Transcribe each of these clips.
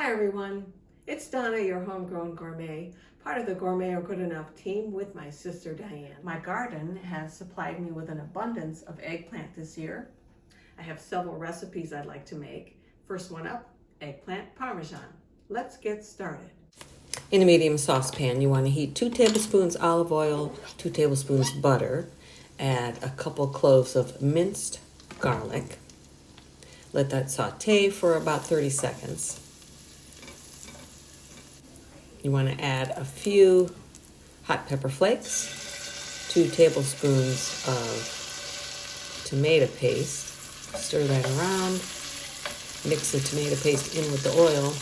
Hi everyone, it's Donna, your homegrown gourmet, part of the Gourmet or Good Enough team with my sister Diane. My garden has supplied me with an abundance of eggplant this year. I have several recipes I'd like to make. First one up, eggplant parmesan. Let's get started. In a medium saucepan, you want to heat 2 tablespoons olive oil, 2 tablespoons butter, add a couple cloves of minced garlic. Let that saute for about 30 seconds. You want to add a few hot pepper flakes, 2 tablespoons of tomato paste. Stir that around. Mix the tomato paste in with the oil.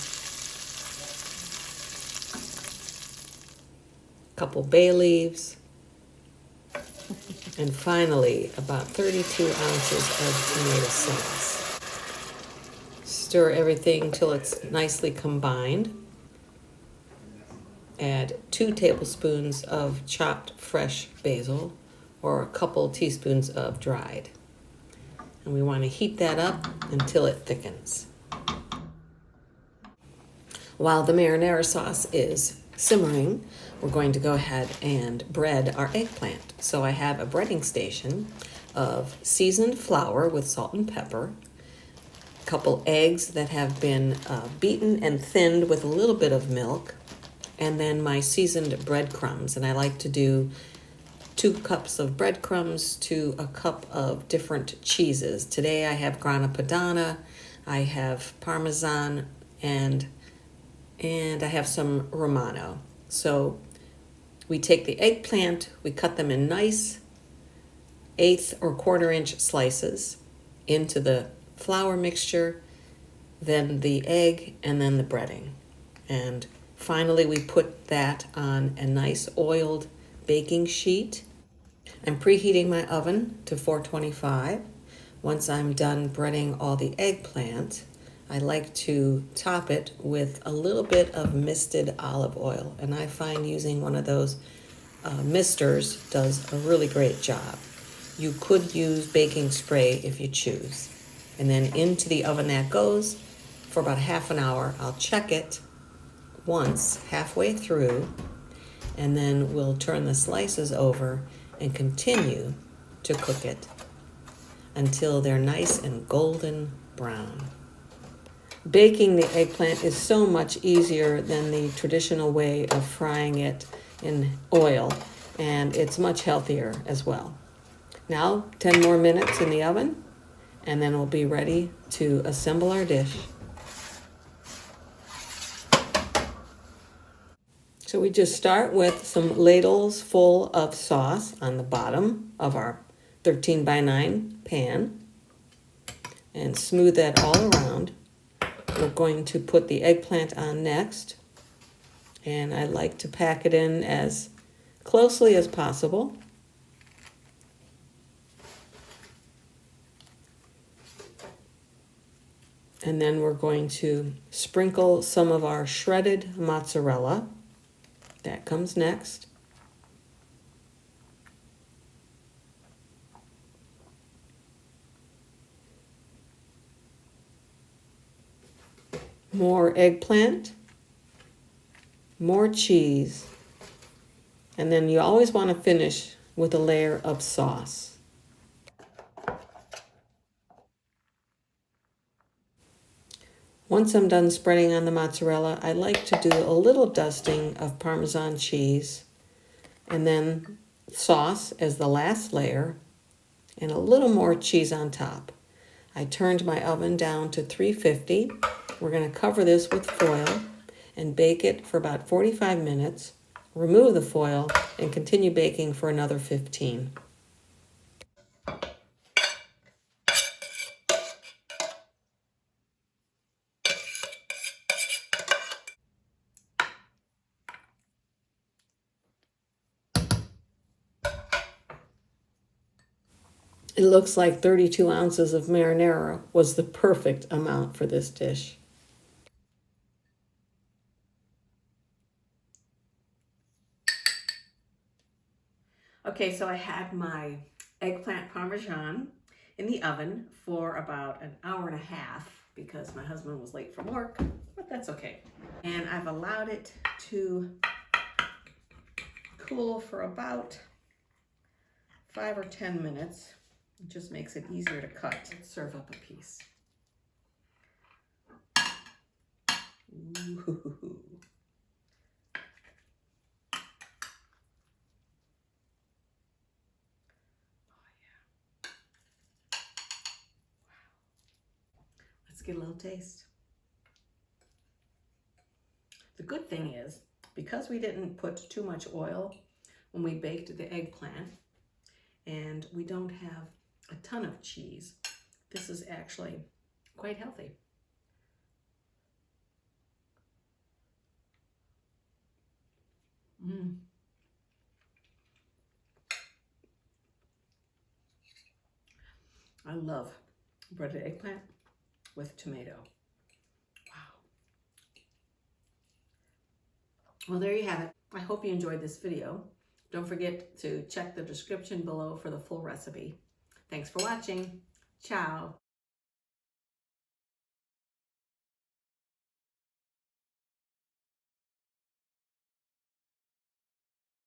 A couple bay leaves. And finally, about 32 ounces of tomato sauce. Stir everything till it's nicely combined. Add 2 tablespoons of chopped fresh basil or a couple teaspoons of dried. And we want to heat that up until it thickens. While the marinara sauce is simmering, we're going to go ahead and bread our eggplant. So I have a breading station of seasoned flour with salt and pepper, a couple eggs that have been beaten and thinned with a little bit of milk, and then my seasoned breadcrumbs. And I like to do 2 cups of breadcrumbs to a cup of different cheeses. Today I have Grana Padano, I have Parmesan, and I have some Romano. So we take the eggplant, we cut them in nice 1/8 or 1/4 inch slices into the flour mixture, then the egg, and then the breading. And finally, we put that on a nice oiled baking sheet. I'm preheating my oven to 425. Once I'm done breading all the eggplant, I like to top it with a little bit of misted olive oil. And I find using one of those misters does a really great job. You could use baking spray if you choose. And then into the oven that goes for about half an hour. I'll check it once halfway through, and then we'll turn the slices over and continue to cook it until they're nice and golden brown. Baking the eggplant is so much easier than the traditional way of frying it in oil, and it's much healthier as well. Now 10 more minutes in the oven, and then we'll be ready to assemble our dish. So we just start with some ladles full of sauce on the bottom of our 13 by 9 pan and smooth that all around. We're going to put the eggplant on next, and I like to pack it in as closely as possible. And then we're going to sprinkle some of our shredded mozzarella. That comes next. More eggplant, more cheese, and then you always want to finish with a layer of sauce. Once I'm done spreading on the mozzarella, I like to do a little dusting of Parmesan cheese and then sauce as the last layer and a little more cheese on top. I turned my oven down to 350. We're going to cover this with foil and bake it for about 45 minutes. Remove the foil and continue baking for another 15. It looks like 32 ounces of marinara was the perfect amount for this dish. Okay, so I had my eggplant parmesan in the oven for about an hour and a half because my husband was late from work. but that's okay. And I've allowed it to cool for about 5 or 10 minutes. It just makes it easier to cut. Let's serve up a piece. Ooh. Let's get a little taste. The good thing is, because we didn't put too much oil when we baked the eggplant, and we don't have a ton of cheese, this is actually quite healthy. I love breaded eggplant with tomato. Wow. Well, there you have it. I hope you enjoyed this video. Don't forget to check the description below for the full recipe. Thanks for watching. Ciao.